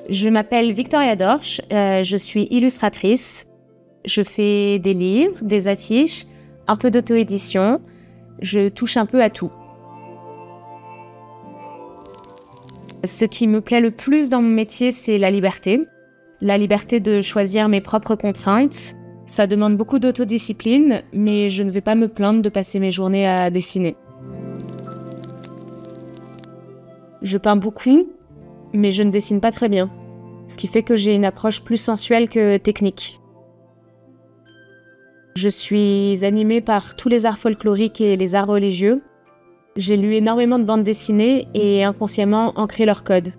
Je m'appelle Victoria Dorsch, je suis illustratrice. Je fais des livres, des affiches, un peu d'auto-édition. Je touche un peu à tout. Ce qui me plaît le plus dans mon métier, c'est la liberté. La liberté de choisir mes propres contraintes. Ça demande beaucoup d'autodiscipline, mais je ne vais pas me plaindre de passer mes journées à dessiner. Je peins beaucoup, mais je ne dessine pas très bien. Ce qui fait que j'ai une approche plus sensuelle que technique. Je suis animée par tous les arts folkloriques et les arts religieux. J'ai lu énormément de bandes dessinées et inconsciemment ancré leur code.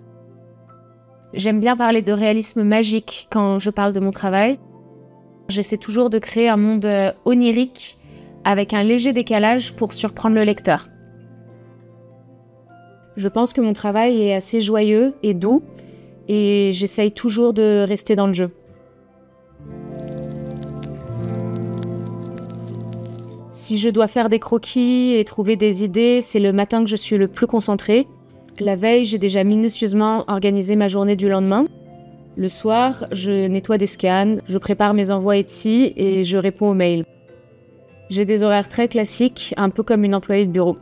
J'aime bien parler de réalisme magique quand je parle de mon travail. J'essaie toujours de créer un monde onirique avec un léger décalage pour surprendre le lecteur. Je pense que mon travail est assez joyeux et doux et j'essaye toujours de rester dans le jeu. Si je dois faire des croquis et trouver des idées, c'est le matin que je suis le plus concentrée. La veille, j'ai déjà minutieusement organisé ma journée du lendemain. Le soir, je nettoie des scans, je prépare mes envois Etsy et je réponds aux mails. J'ai des horaires très classiques, un peu comme une employée de bureau.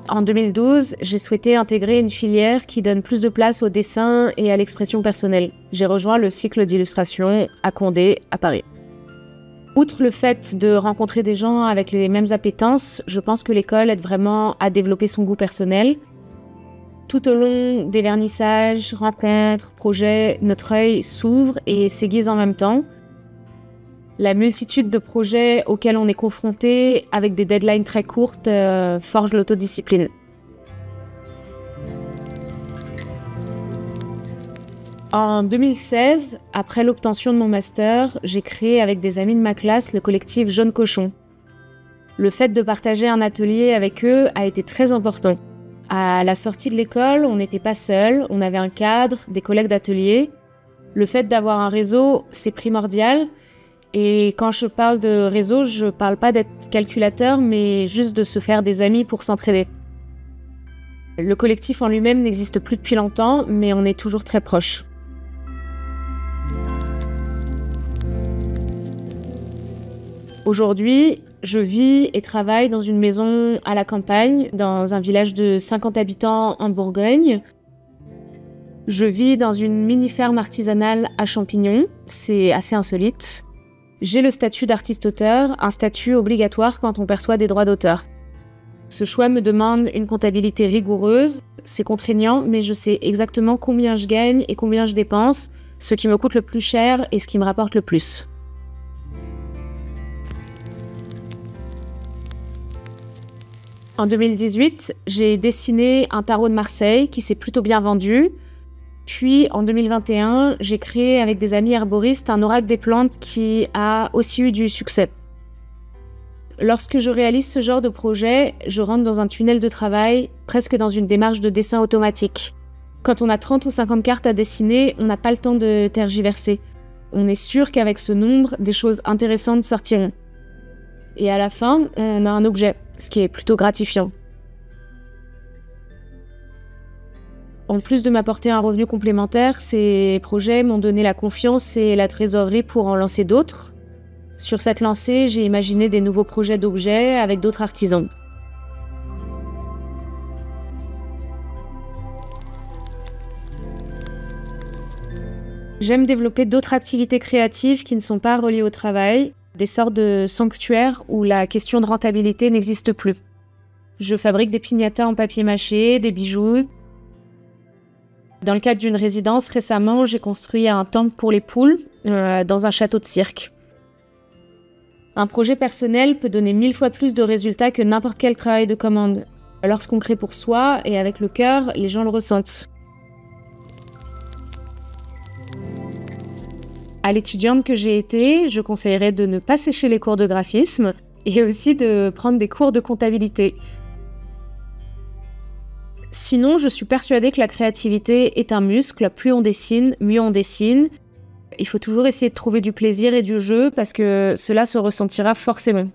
En 2012, j'ai souhaité intégrer une filière qui donne plus de place au dessin et à l'expression personnelle. J'ai rejoint le cycle d'illustration à Condé, à Paris. Outre le fait de rencontrer des gens avec les mêmes appétences, je pense que l'école aide vraiment à développer son goût personnel. Tout au long des vernissages, rencontres, projets, notre œil s'ouvre et s'aiguise en même temps. La multitude de projets auxquels on est confronté, avec des deadlines très courtes, forge l'autodiscipline. En 2016, après l'obtention de mon master, j'ai créé avec des amis de ma classe le collectif Jaune Cochon. Le fait de partager un atelier avec eux a été très important. À la sortie de l'école, on n'était pas seuls, on avait un cadre, des collègues d'atelier. Le fait d'avoir un réseau, c'est primordial. Et quand je parle de réseau, je parle pas d'être calculateur, mais juste de se faire des amis pour s'entraider. Le collectif en lui-même n'existe plus depuis longtemps, mais on est toujours très proches. Aujourd'hui, je vis et travaille dans une maison à la campagne, dans un village de 50 habitants en Bourgogne. Je vis dans une mini-ferme artisanale à champignons, c'est assez insolite. J'ai le statut d'artiste-auteur, un statut obligatoire quand on perçoit des droits d'auteur. Ce choix me demande une comptabilité rigoureuse, c'est contraignant, mais je sais exactement combien je gagne et combien je dépense, ce qui me coûte le plus cher et ce qui me rapporte le plus. En 2018, j'ai dessiné un tarot de Marseille qui s'est plutôt bien vendu. Puis, en 2021, j'ai créé avec des amis herboristes un oracle des plantes qui a aussi eu du succès. Lorsque je réalise ce genre de projet, je rentre dans un tunnel de travail, presque dans une démarche de dessin automatique. Quand on a 30 ou 50 cartes à dessiner, on n'a pas le temps de tergiverser. On est sûr qu'avec ce nombre, des choses intéressantes sortiront. Et à la fin, on a un objet, ce qui est plutôt gratifiant. En plus de m'apporter un revenu complémentaire, ces projets m'ont donné la confiance et la trésorerie pour en lancer d'autres. Sur cette lancée, j'ai imaginé des nouveaux projets d'objets avec d'autres artisans. J'aime développer d'autres activités créatives qui ne sont pas reliées au travail, des sortes de sanctuaires où la question de rentabilité n'existe plus. Je fabrique des piñatas en papier mâché, des bijoux. Dans le cadre d'une résidence, récemment, j'ai construit un temple pour les poules dans un château de cirque. Un projet personnel peut donner 1000 fois plus de résultats que n'importe quel travail de commande. Lorsqu'on crée pour soi et avec le cœur, les gens le ressentent. À l'étudiante que j'ai été, je conseillerais de ne pas sécher les cours de graphisme et aussi de prendre des cours de comptabilité. Sinon, je suis persuadée que la créativité est un muscle. Plus on dessine, mieux on dessine. Il faut toujours essayer de trouver du plaisir et du jeu parce que cela se ressentira forcément.